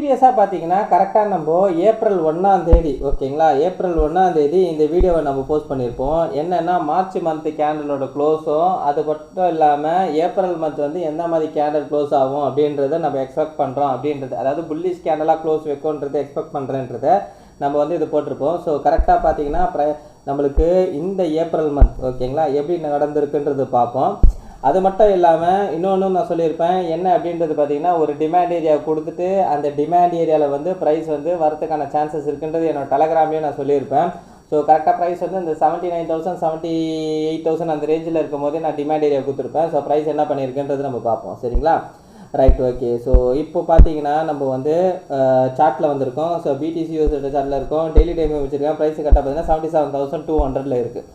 ப்ரீவியஸாக பார்த்தீங்கன்னா கரெக்டாக நம்ம ஏப்ரல் 1ஆம் தேதி ஓகேங்களா, ஏப்ரல் 1ஆம் தேதி இந்த வீடியோவை நம்ம போஸ்ட் பண்ணியிருப்போம். என்னென்னா மார்ச் மந்த் கேண்டலோட க்ளோஸும் அது மட்டும் இல்லாமல் ஏப்ரல் மந்த் வந்து எந்த மாதிரி கேண்டல் க்ளோஸ் ஆகும் அப்படின்றத நம்ம எக்ஸ்பெக்ட் பண்ணுறோம் அப்படின்றது, அதாவது புல்லிஷ் கேண்டலாக க்ளோஸ் வைக்கும்ன்றது எக்ஸ்பெக்ட் பண்ணுறேன்றத நம்ம வந்து இது போட்டிருப்போம். ஸோ கரெக்டாக பார்த்தீங்கன்னா நம்மளுக்கு இந்த ஏப்ரல் மந்த் ஓகேங்களா எப்படி நடந்திருக்குன்றது பார்ப்போம். அது மட்டும் இல்லாமல் இன்னொன்று நான் சொல்லியிருப்பேன் என்ன அப்படின்றது பார்த்தீங்கன்னா, ஒரு டிமாண்ட் ஏரியா கொடுத்துட்டு அந்த டிமாண்ட் ஏரியாவில் வந்து ப்ரைஸ் வந்து வரதுக்கான சான்சஸ் இருக்குன்றது என்னோட டெலகிராம்லேயும் நான் சொல்லியிருப்பேன். ஸோ கரெக்டாக ப்ரைஸ் வந்து இந்த 79,000 78,000 அந்த ரேஞ்சில் இருக்கும் போதே நான் டிமாண்ட் ஏரியா கொடுத்துருப்பேன். ஸோ ப்ரைஸ் என்ன பண்ணியிருக்குன்றது நம்ம பார்ப்போம். சரிங்களா, ரைட், ஓகே. ஸோ இப்போ பார்த்தீங்கன்னா நம்ம வந்து சார்ட்டில் வந்திருக்கோம். ஸோ பிடிசி யூஎஸ்டி சார்ட்டில் இருக்கோம். டெய்லி டைம் வச்சுருக்கேன். ப்ரைஸ் கரெக்டாக பார்த்தீங்கன்னா 77,200 இருக்குது.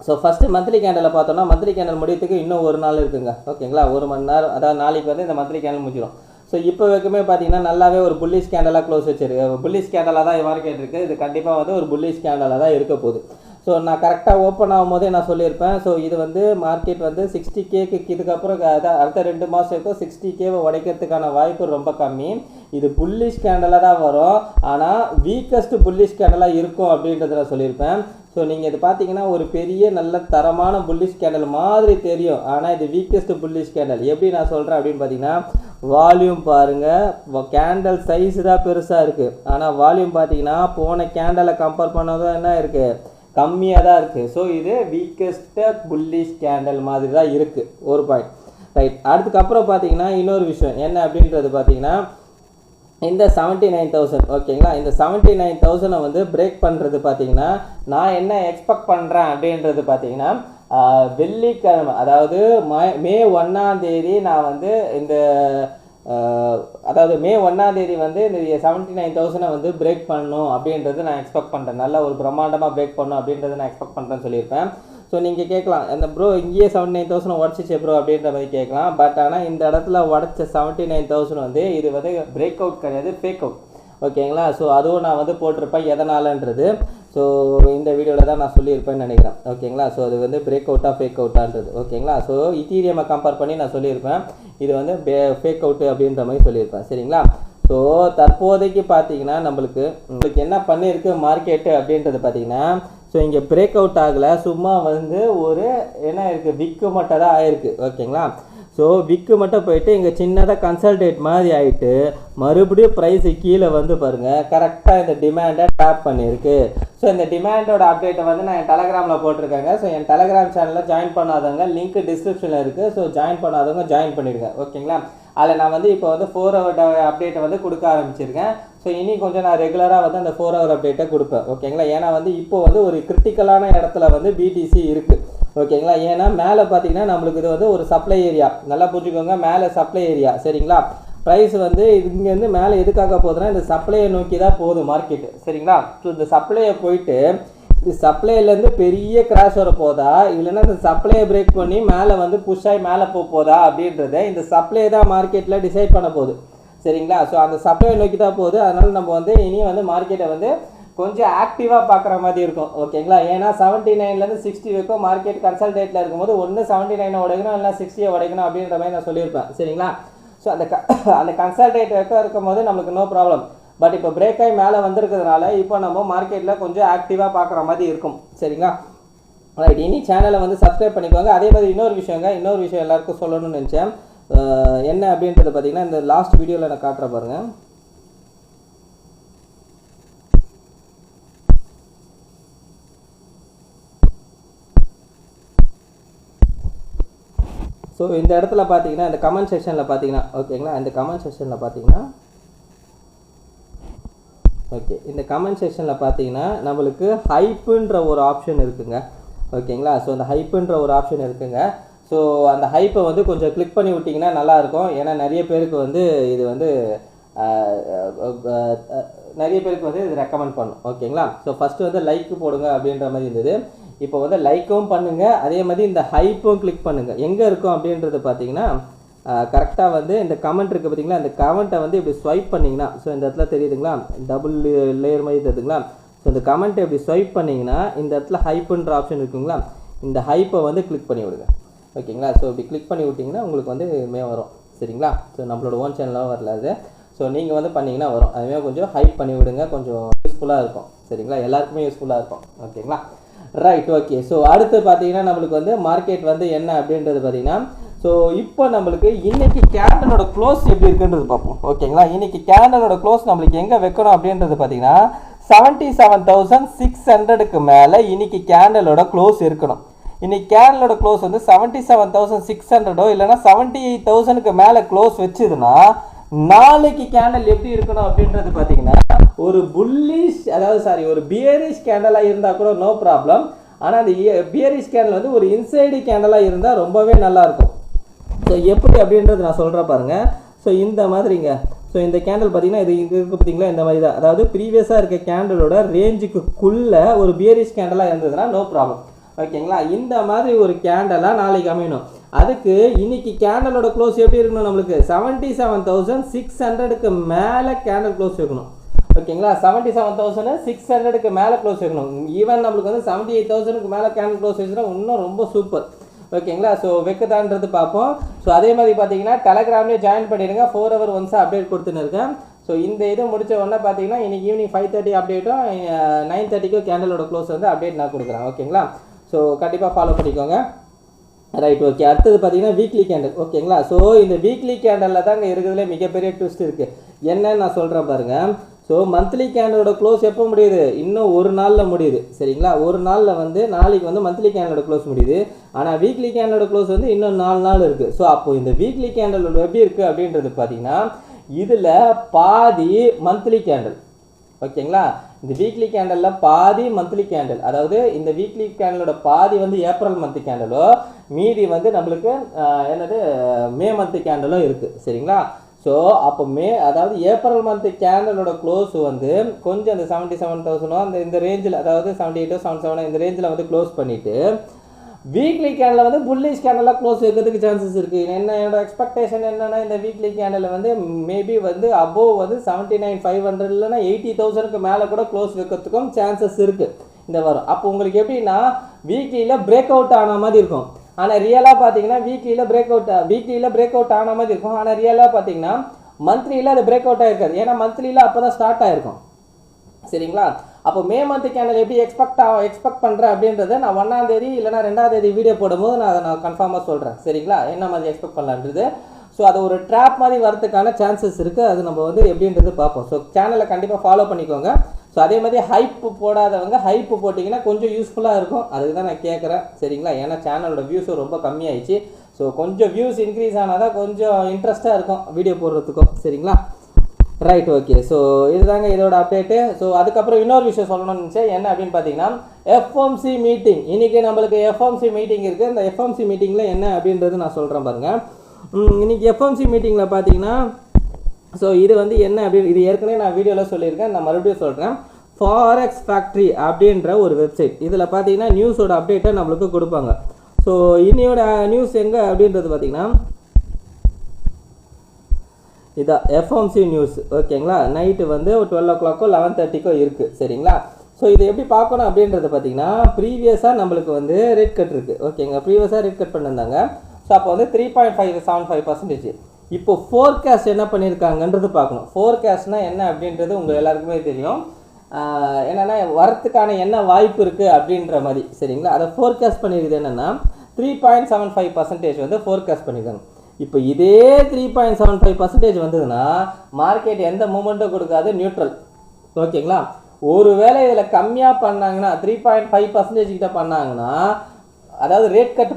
ஸோ ஃபஸ்ட்டு மந்த்லி கேண்டலை பார்த்தோன்னா மந்த்லி கேண்டல் முடியத்துக்கு இன்னும் ஒரு நாள் இருக்குங்க ஓகேங்களா, 1 மணி நேரம், அதாவது நாளைக்கு வந்து இந்த மந்த்லி கேண்டல் முடிச்சிடும். ஸோ இப்போ வரைக்குமே பார்த்தீங்கன்னா நல்லாவே ஒரு புல்லிஷ் கேண்டலாக க்ளோஸ் வச்சிருக்கு. புல்லிஷ் கேண்டலாக தான் மார்க்கெட் இருக்குது. இது கண்டிப்பாக வந்து ஒரு புல்லிஷ் கேண்டலாக தான் இருக்க போகுது. ஸோ நான் கரெக்டாக ஓப்பன் ஆகும் போதே நான் சொல்லியிருப்பேன். ஸோ இது வந்து மார்க்கெட் வந்து 60Kக்கு இதுக்கப்புறம் அடுத்த 2 மாதத்துக்கும் 60Kவை உடைக்கிறதுக்கான வாய்ப்பு ரொம்ப கம்மி. இது புல்லிஷ் கேண்டலாக தான் வரும், ஆனால் வீக்கஸ்ட் புல்லிஷ் கேண்டலாக இருக்கும் அப்படின்றத நான் சொல்லியிருப்பேன். ஸோ நீங்கள் இது பார்த்தீங்கன்னா ஒரு பெரிய நல்ல தரமான புல்லிஷ் கேண்டல் மாதிரி தெரியும், ஆனால் இது வீக்கஸ்ட் புல்லிஷ் கேண்டல். எப்படி நான் சொல்கிறேன் அப்படின்னு பார்த்தீங்கன்னா, வால்யூம் பாருங்கள், கேண்டல் சைஸ் தான் பெருசாக இருக்குது, ஆனால் வால்யூம் பார்த்தீங்கன்னா போன கேண்டலை கம்பேர் பண்ணதும் என்ன இருக்குது, கம்மியாக தான் இருக்குது. ஸோ இது வீக்கஸ்ட் புல்லிஷ் கேண்டல் மாதிரி தான் இருக்குது. ஒரு பாயிண்ட், ரைட். அதுக்கப்புறம் பார்த்தீங்கன்னா இன்னொரு விஷயம் என்ன அப்படின்றது பார்த்தீங்கன்னா, இந்த 79,000 ஓகேங்களா, இந்த 79,000 வந்து பிரேக் பண்ணுறது பார்த்தீங்கன்னா நான் என்ன எக்ஸ்பெக்ட் பண்ணுறேன் அப்படின்றது பார்த்தீங்கன்னா, வெள்ளிக்கிழமை அதாவது மே 1ஆம் தேதி நான் வந்து இந்த அதாவது மே 1ஆம் தேதி வந்து இந்த 79,000 வந்து பிரேக் பண்ணணும் அப்படின்றது நான் எக்ஸ்பெக்ட் பண்ணுறேன். நல்ல ஒரு பிரம்மாண்டமாக பிரேக் பண்ணணும் அப்படின்றது நான் எக்ஸ்பெக்ட் பண்ணுறேன்னு சொல்லியிருப்பேன். ஸோ நீங்கள் கேட்கலாம், அந்த ப்ரோ இங்கேயே 79,000 உடச்சிச்சு ப்ரோ அப்படின்ற மாதிரி கேட்கலாம். பட் ஆனால் இந்த இடத்துல உடச்ச 79,000 வந்து இது வந்து பிரேக் அவுட் கிடையாது, ஃபேக் அவுட் ஓகேங்களா. ஸோ அதுவும் நான் வந்து போட்டிருப்பேன் எதனாலன்றது. ஸோ இந்த வீடியோவில் தான் நான் சொல்லியிருப்பேன்னு நினைக்கிறேன் ஓகேங்களா. ஸோ அது வந்து பிரேக் அவுட்டாக ஃபேக் அவுட்டான்றது ஓகேங்களா. ஸோ இத்தீரியமை கம்பேர் பண்ணி நான் சொல்லியிருப்பேன், இது வந்து ஃபேக் அவுட்டு அப்படின்ற மாதிரி சொல்லியிருப்பேன். சரிங்களா. ஸோ தற்போதைக்கு பார்த்தீங்கன்னா நம்மளுக்கு என்ன பண்ணியிருக்கு மார்க்கெட்டு அப்படின்றது பார்த்தீங்கன்னா, ஸோ இங்கே பிரேக் அவுட் ஆகலை, சும்மா வந்து ஒரு என்ன இருக்குது விக்கு மட்டும் தான் ஆயிருக்கு ஓகேங்களா. ஸோ விக்கு மட்டும் போயிட்டு இங்கே சின்னதாக கன்சல்டேட் மாதிரி ஆகிட்டு மறுபடியும் ப்ரைஸு கீழே வந்து பாருங்கள் கரெக்டாக இந்த டிமாண்டை டேப் பண்ணியிருக்கு. ஸோ இந்த டிமாண்டோட அப்டேட்டை வந்து நான் என் டெலகிராமில் போட்டிருக்கேங்க. ஸோ என் டெலகிராம் சேனலில் ஜாயின் பண்ணாதவங்க லிங்க் டிஸ்கிரிப்ஷனில் இருக்குது. ஸோ ஜாயின் பண்ணாதவங்க ஜாயின் பண்ணிடுங்க ஓகேங்களா. அதில் நான் வந்து இப்போ வந்து 4 ஹவர் அப்டேட்டை வந்து கொடுக்க ஆரம்பிச்சிருக்கேன். ஸோ இனி கொஞ்சம் நான் ரெகுலராக வந்து அந்த 4 ஹவர் அப்டேட்டை கொடுப்பேன் ஓகேங்களா. ஏன்னா வந்து இப்போ வந்து ஒரு கிரிட்டிக்கலான இடத்துல வந்து பிடிசி இருக்குது ஓகேங்களா. ஏன்னா மேலே பார்த்தீங்கன்னா நம்மளுக்கு இது வந்து ஒரு சப்ளை ஏரியா, நல்லா புரிஞ்சுக்கோங்க, மேலே சப்ளை ஏரியா சரிங்களா. ப்ரைஸ் வந்து இங்கேருந்து மேலே எதுக்காக போகுதுன்னா இந்த சப்ளையை நோக்கி தான் போகுது மார்க்கெட்டு சரிங்களா. ஸோ இந்த சப்ளையை போயிட்டு இது சப்ளைலேருந்து பெரிய கிராஷ் வர போதா, இல்லைன்னா இந்த சப்ளையை பிரேக் பண்ணி மேலே வந்து புஷ் ஆகி மேலே போதா அப்படின்றத இந்த சப்ளை தான் மார்க்கெட்டில் டிசைட் பண்ண போகுது சரிங்களா. ஸோ அந்த சப்ளையை நோக்கி தான் போகுது. அதனால் நம்ம வந்து இனி வந்து மார்க்கெட்டை வந்து கொஞ்சம் ஆக்டிவாக பார்க்குற மாதிரி இருக்கும் ஓகேங்களா. ஏன்னா 79லேருந்து 60 வரைக்கும் மார்க்கெட் கன்சல்டேட்டில் இருக்கும்போது ஒன்று 79 உடைக்கணும், இல்லை 60 உடைக்கணும் அப்படின்ற மாதிரி நான் சொல்லியிருப்பேன் சரிங்களா. ஸோ அந்த கன்சல்டேட் வரைக்கும் இருக்கும்போது நம்மளுக்கு நோ ப்ராப்ளம். பட் இப்போ பிரேக் ஆகி மேலே வந்திருக்கிறதுனால இப்போ நம்ம மார்க்கெட்டில் கொஞ்சம் ஆக்டிவாக பார்க்குற மாதிரி இருக்கும் சரிங்களா. ரைட், இனி சேனலை வந்து சப்ஸ்கிரைப் பண்ணிக்கோங்க. அதே மாதிரி இன்னொரு விஷயம் எல்லாருக்கும் சொல்லணும்னு நினச்சேன். என்ன அப்படின்றது பார்த்தீங்கன்னா, இந்த லாஸ்ட் வீடியோவில் நான் காட்டுற பாருங்கள். ஸோ இந்த இடத்துல பார்த்தீங்கன்னா இந்த கமெண்ட் செக்ஷனில் பார்த்தீங்கன்னா ஓகேங்களா, இந்த கமெண்ட் செக்ஷனில் பார்த்தீங்கன்னா ஓகே, இந்த கமெண்ட் செக்ஷனில் பார்த்தீங்கன்னா நம்மளுக்கு ஹைப்புன்ற ஒரு ஆப்ஷன் இருக்குங்க ஓகேங்களா. ஸோ அந்த ஹைப்புன்ற ஒரு ஆப்ஷன் இருக்குங்க. ஸோ அந்த ஹைப்பை வந்து கொஞ்சம் கிளிக் பண்ணி விட்டிங்கன்னா நல்லாயிருக்கும். ஏன்னா நிறைய பேருக்கு வந்து இது வந்து இது ரெக்கமெண்ட் பண்ணும் ஓகேங்களா. ஸோ ஃபஸ்ட்டு வந்து லைக் போடுங்க அப்படின்ற மாதிரி இருந்தது. இப்போ வந்து லைக்கும் பண்ணுங்கள், அதே மாதிரி இந்த ஹைப்பும் கிளிக் பண்ணுங்கள். எங்கே இருக்கும் அப்படின்றது பார்த்தீங்கன்னா கரெக்டாக வந்து இந்த கமெண்ட் இருக்குது பார்த்தீங்களா, இந்த கமெண்ட்டை வந்து இப்படி ஸ்வைப் பண்ணிங்கன்னா, ஸோ இந்த இடத்துல தெரியுதுங்களா, டபுள் லேயர் மாதிரி தெரியுதுங்களா. ஸோ இந்த கமெண்ட்டை இப்படி ஸ்வைப் பண்ணிங்கன்னா இந்த இடத்துல ஹைப்புன்ற ஆப்ஷன் இருக்குங்களா, இந்த ஹைப்பை வந்து கிளிக் பண்ணி விடுங்க ஓகேங்களா. ஸோ இப்படி கிளிக் பண்ணி விட்டிங்கன்னா உங்களுக்கு வந்து வரும் சரிங்களா. ஸோ நம்மளோட ஓன் சேனலாக வரல அது. ஸோ நீங்கள் வந்து பண்ணிங்கன்னா வரும். அதுவே கொஞ்சம் ஹைப் பண்ணி விடுங்க, கொஞ்சம் யூஸ்ஃபுல்லாக இருக்கும். சரிங்களா, எல்லாருக்குமே யூஸ்ஃபுல்லாக இருக்கும். ஓகேங்களா, ரைட். ஓகே, ஸோ அடுத்து பார்த்தீங்கன்னா நம்மளுக்கு வந்து மார்க்கெட் வந்து என்ன அப்படின்றது பார்த்தீங்கன்னா, ஸோ இப்போ நம்மளுக்கு இன்னைக்கு கேண்டலோட க்ளோஸ் எப்படி இருக்குன்றது பார்ப்போம். ஓகேங்களா, இன்னைக்கு கேண்டலோட க்ளோஸ் நம்மளுக்கு எங்கே வைக்கணும் அப்படின்றது பார்த்தீங்கன்னா 77,600க்கு மேலே இன்னைக்கு கேண்டலோட க்ளோஸ் இருக்கணும். இன்னைக்கு கேண்டலோட க்ளோஸ் வந்து 77,600 இல்லைன்னா 78,000க்கு மேலே க்ளோஸ் வச்சுதுன்னா நாளைக்கு கேண்டல் எப்படி இருக்கணும் அப்படின்றது பார்த்தீங்கன்னா ஒரு புல்லிஷ், அதாவது ஒரு பியரிஷ் கேண்டலாக இருந்தால் கூட நோ ப்ராப்ளம். ஆனால் அந்த பியரிஷ் கேண்டல் வந்து ஒரு இன்சைடு கேண்டலாக இருந்தால் ரொம்பவே நல்லாயிருக்கும். ஸோ எப்படி அப்படின்றது நான் சொல்கிறேன் பாருங்கள். ஸோ இந்த மாதிரிங்க, ஸோ இந்த கேண்டல் பார்த்தீங்கன்னா இது இருக்குது பார்த்தீங்களா, இந்த மாதிரி தான். அதாவது ப்ரீவியஸாக இருக்க கேண்டலோட ரேஞ்சுக்குள்ளே ஒரு பியரிஷ் கேண்டலாக இருந்ததுன்னா நோ ப்ராப்ளம். ஓகேங்களா, இந்த மாதிரி ஒரு கேண்டலாக நாளைக்கு அமையணும். அதுக்கு இன்னைக்கு கேண்டலோட க்ளோஸ் எப்படி இருக்கணும், நம்மளுக்கு 77,600க்கு மேலே கேண்டல் க்ளோஸ் இருக்கணும். ஓகேங்களா, 77,600க்கு மேலே க்ளோஸ் இருக்கணும். ஈவன் நம்மளுக்கு வந்து 78,000க்கு மேலே கேண்டல் க்ளோஸ் வச்சுன்னா இன்னும் ரொம்ப சூப்பர். ஓகேங்களா, ஸோ வைக்கதான்றது பார்ப்போம். ஸோ அதே மாதிரி பார்த்தீங்கன்னா டெலகிராம்லேயே ஜாயின் பண்ணிடுங்க. 4 hour ஒன்ஸாக அப்டேட் கொடுத்துன்னு இருக்கேன். ஸோ இந்த இது முடிச்ச உடனே பார்த்தீங்கன்னா இன்னைக்கு ஈவினிங் 5:30 அப்டேட்டும் 9:30க்கும் கேண்டலோட க்ளோஸ் வந்து அப்டேட் நான் கொடுக்குறேன். ஓகேங்களா, ஸோ கண்டிப்பாக ஃபாலோ பண்ணிக்கோங்க. ரைட். ஓகே, அடுத்தது பார்த்தீங்கன்னா வீக்லி கேண்டல். ஓகேங்களா, ஸோ இந்த வீக்லி கேண்டலில் தாங்க இருக்கிறதுல மிகப்பெரிய ட்விஸ்ட் இருக்குது. என்னன்னு நான் சொல்கிறேன் பாருங்கள். ஸோ மந்த்லி கேண்டலோட க்ளோஸ் எப்போ முடியுது, இன்னும் ஒரு நாளில் முடியுது. சரிங்களா, ஒரு நாளில் வந்து நாளைக்கு வந்து மந்த்லி கேண்டலோட க்ளோஸ் முடியுது. ஆனால் வீக்லி கேண்டலோட க்ளோஸ் வந்து இன்னும் 4 நாள் இருக்குது. ஸோ அப்போது இந்த வீக்லி கேண்டலோட எப்படி இருக்குது அப்படின்றது பார்த்தீங்கன்னா இதில் பாதி மந்த்லி கேண்டல். ஓகேங்களா, இந்த வீக்லி கேண்டலில் பாதி மந்த்லி கேண்டல், அதாவது இந்த வீக்லி கேண்டலோட பாதி வந்து ஏப்ரல் மந்த் கேண்டலோ, மீதி வந்து நம்மளுக்கு என்னது மே மந்த் கேண்டலோ இருக்குது. சரிங்களா, ஸோ அப்போ அதாவது ஏப்ரல் மந்த் கேண்டலோட க்ளோஸ் வந்து கொஞ்சம் அந்த 77,000 இந்த ரேஞ்சில், அதாவது 78 77 இந்த ரேஞ்சில் வந்து க்ளோஸ் பண்ணிவிட்டு வீக்லி கேண்டலில் வந்து புல்லிஷ் கேண்டலாக க்ளோஸ் வைக்கிறதுக்கு சான்சஸ் இருக்குது. என்னோட எக்ஸ்பெக்டேஷன் என்னென்னா இந்த வீக்லி கேண்டலில் வந்து மேபி வந்து அபோவ் வந்து 79,500 இல்லைன்னா 80,000க்கு மேலே கூட க்ளோஸ் வைக்கிறதுக்கும் சான்சஸ் இருக்குது இந்த வாரம். அப்போ உங்களுக்கு எப்படின்னா வீக்லியில் பிரேக் அவுட் ஆன மாதிரி இருக்கும். ஆனால் ரியலாக பார்த்தீங்கன்னா வீக்லியில் பிரேக் அவுட் ஆன மாதிரி இருக்கும். ஆனால் ரியலாக பார்த்தீங்கன்னா மந்த்லியில் அது பிரேக் அவுட் ஆகிருக்காது. ஏன்னா மந்த்லியில் அப்போ தான் ஸ்டார்ட் ஆகிருக்கும். சரிங்களா, அப்போ மே மந்த் கேண்டல் எப்படி எக்ஸ்பெக்ட் பண்ணுறேன் அப்படின்றத நான் 1ஆம் தேதி இல்லைனா 2ஆம் தேதி வீடியோ போடும்போது நான் கன்ஃபார்மாக சொல்கிறேன். சரிங்களா, என்ன மாதிரி எக்ஸ்பெக்ட் பண்ணலான்றது. ஸோ அது ஒரு ட்ராப் மாதிரி வரதுக்கான சான்சஸ் இருக்குது. அது நம்ம வந்து எப்படின்றது பார்ப்போம். ஸோ சேனலை கண்டிப்பாக ஃபாலோ பண்ணிக்கோங்க. ஸோ அதே மாதிரி ஹைப்பு போடாதவங்க ஹைப்பு போட்டிங்கன்னா கொஞ்சம் யூஸ்ஃபுல்லாக இருக்கும். அதுக்கு தான் நான் கேட்குறேன். சரிங்களா, ஏன்னா சேனலோட வியூஸும் ரொம்ப கம்மியாயிடுச்சு. ஸோ கொஞ்சம் வியூஸ் இன்க்ரீஸ் ஆனால் தான் கொஞ்சம் இன்ட்ரெஸ்ட்டாக இருக்கும் வீடியோ போடுறதுக்கும். சரிங்களா, ரைட். ஓகே, ஸோ இதுதாங்க இதோட அப்டேட்டு. ஸோ அதுக்கப்புறம் இன்னொரு விஷயம் சொல்லணும்னு நினச்சேன். என்ன அப்படின்னு பார்த்தீங்கன்னா எஃப்எம்சி மீட்டிங். இன்றைக்கி நம்மளுக்கு எஃப்எம்சி மீட்டிங் இருக்குது. இந்த எஃப்எம்சி மீட்டிங்கில் என்ன அப்படின்றது நான் சொல்கிறேன் பாருங்கள். இன்றைக்கி எஃப்எம்சி மீட்டிங்கில் பார்த்தீங்கன்னா ஸோ இது வந்து என்ன அப்படின்னு இது ஏற்கனவே நான் வீடியோவில் சொல்லியிருக்கேன், நான் மறுபடியும் சொல்கிறேன். ஃபாரெக்ஸ் ஃபேக்ட்ரி அப்படின்ற ஒரு வெப்சைட். இதில் பார்த்தீங்கன்னா நியூஸோட அப்டேட்டை நம்மளுக்கு கொடுப்பாங்க. ஸோ இன்னையோட நியூஸ் எங்கே அப்படின்றது பார்த்தீங்கன்னா இதான் எஃப்எம்சி நியூஸ். ஓகேங்களா, நைட்டு வந்து 12 o'clock 11:30 இருக்குது. சரிங்களா, ஸோ இதை எப்படி பார்க்கணும் அப்படின்றது பார்த்தீங்கன்னா ப்ரீவியஸாக நம்மளுக்கு வந்து ரேட் கட் இருக்குது. ஓகேங்க, ப்ரீவியஸாக ரேட் கட் பண்ணியிருந்தாங்க. ஸோ அப்போ வந்து 3.575%. இப்போ ஃபோர்காஸ்ட் என்ன பண்ணியிருக்காங்கன்றது பார்க்கணும். ஃபோர்காஸ்ட்னால் என்ன அப்படின்றது உங்கள் எல்லாருக்குமே தெரியும். என்னென்னா வரத்துக்கான என்ன வாய்ப்பு இருக்குது அப்படின்ற மாதிரி. சரிங்களா, அதை ஃபோர்காஸ்ட் பண்ணியிருக்குது என்னென்னா 3.75% வந்து ஃபோர்காஸ்ட் பண்ணியிருக்காங்க. இப்போ இதே 3.75% வந்ததுன்னா மார்க்கெட் எந்த மூமெண்ட்டும் கொடுக்காது, நியூட்ரல். ஓகேங்களா, ஒருவேளை இதில் கம்மியாக பண்ணாங்கன்னா 3.5% கிட்ட பண்ணாங்கன்னா, அதாவது ரேட் கட்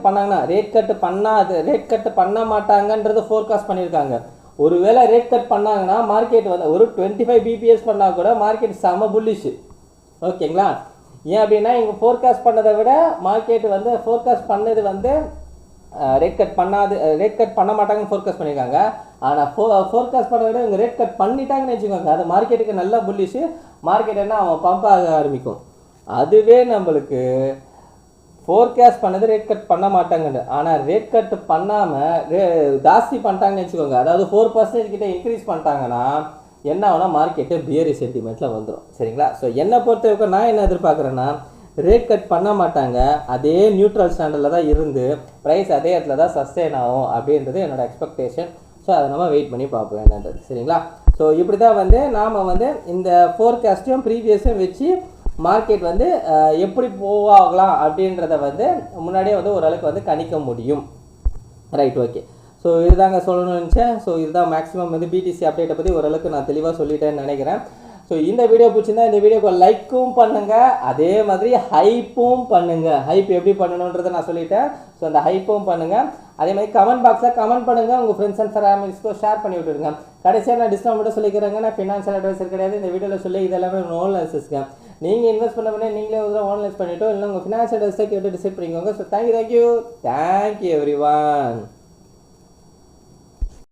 பண்ண மாட்டாங்கன்றது ஃபோர்காஸ்ட் பண்ணியிருக்காங்க. ஒருவேளை ரேட் கட் பண்ணாங்கன்னா மார்க்கெட் வந்து ஒரு 25 bps பண்ணால் கூட மார்க்கெட் செம புல்லிஷ். ஓகேங்களா, ஏன் அப்படின்னா இங்கே ஃபோர்காஸ்ட் பண்ணதை விட மார்க்கெட் வந்து ஃபோர்காஸ்ட் பண்ணது வந்து ரேட் கட் பண்ண மாட்டாங்கன்னு ஃபோர்காஸ்ட் பண்ணியிருக்காங்க. ஆனால் ஃபோர்காஸ்ட் பண்ணதை விட இவங்க ரேட் கட் பண்ணிட்டாங்கன்னு வச்சுக்கோங்க, அது மார்க்கெட்டுக்கு நல்லா புல்லிஷ். மார்க்கெட் என்ன அவன் பம்ப் ஆக ஆரம்பிக்கும். அதுவே நம்மளுக்கு ஃபோர்காஸ்ட் பண்ணது ரேட் கட் பண்ண மாட்டாங்கன்னு, ஆனால் ரேட் கட் பண்ணாமல் ஜாஸ்தி பண்ணிட்டாங்கன்னு வச்சுக்கோங்க, அதாவது 4% கிட்ட இன்க்ரீஸ் பண்ணிட்டாங்கன்னா என்ன ஆகுனா மார்க்கெட்டு பியரி சென்டிமெண்ட்டில் வந்துடும். சரிங்களா, ஸோ என்னை பொறுத்தவரைக்கும் நான் என்ன எதிர்பார்க்குறேன்னா ரேட் கட் பண்ண மாட்டாங்க, அதே நியூட்ரல் ஸ்டாண்டர்டில் தான் இருந்து ப்ரைஸ் அதே இடத்துல தான் சஸ்டெயின் ஆகும் அப்படின்றது என்னோடய எக்ஸ்பெக்டேஷன். ஸோ அதை நம்ம வெயிட் பண்ணி பார்ப்போம் என்னன்றது. சரிங்களா, ஸோ இப்படி தான் வந்து நாம் வந்து இந்த ஃபோர்காஸ்ட்டையும் ப்ரீவியஸும் வச்சு மார்க்கெட் வந்து எப்படி போகலாம் அப்படின்றத வந்து முன்னாடியே வந்து ஓரளவுக்கு வந்து கணிக்க முடியும். Right, okay. ஸோ இதுதாங்க சொல்லணும்னு நினச்சேன். ஸோ இதுதான் மேக்ஸிமம் வந்து பிடிசி அப்டேட்டை பற்றி ஓரளவுக்கு நான் தெளிவாக சொல்லிட்டேன்னு நினைக்கிறேன். ஸோ இந்த வீடியோ பிடிச்சிருந்தா இந்த வீடியோக்கு லைக்கும் பண்ணுங்கள், அதே மாதிரி ஹைப்பும் பண்ணுங்கள். ஹைப் எப்படி பண்ணணுன்றதை நான் சொல்லிட்டேன். ஸோ அந்த ஹைப்பும் பண்ணுங்கள். அதே மாதிரி கமெண்ட் பாக்ஸில் கமெண்ட் பண்ணுங்கள், உங்கள் ஃப்ரெண்ட்ஸ் அண்ட் ஃபேமிலிஸ்க்கோ ஷேர் பண்ணி விட்டுருங்க. கடைசியாக நான் டிஸ்கவுண்ட் மட்டும் சொல்லிக்கிறேங்க, நான் ஃபினான்ஷியல் அட்வைசர் கிடையாது. இந்த வீடியோவில் சொல்லி இதெல்லாமே ஓன் லைசன்ஸ்ங்க. நீங்கள் இன்வெஸ்ட் பண்ண பண்ணி நீங்களே ஒரு ஓன்லைஸ் பண்ணிவிட்டோ இல்லை உங்கள் ஃபினான்ஷியல் அட்வைஸை கேட்டு டிசைட் பண்ணிக்கோங்க. So thank you every one.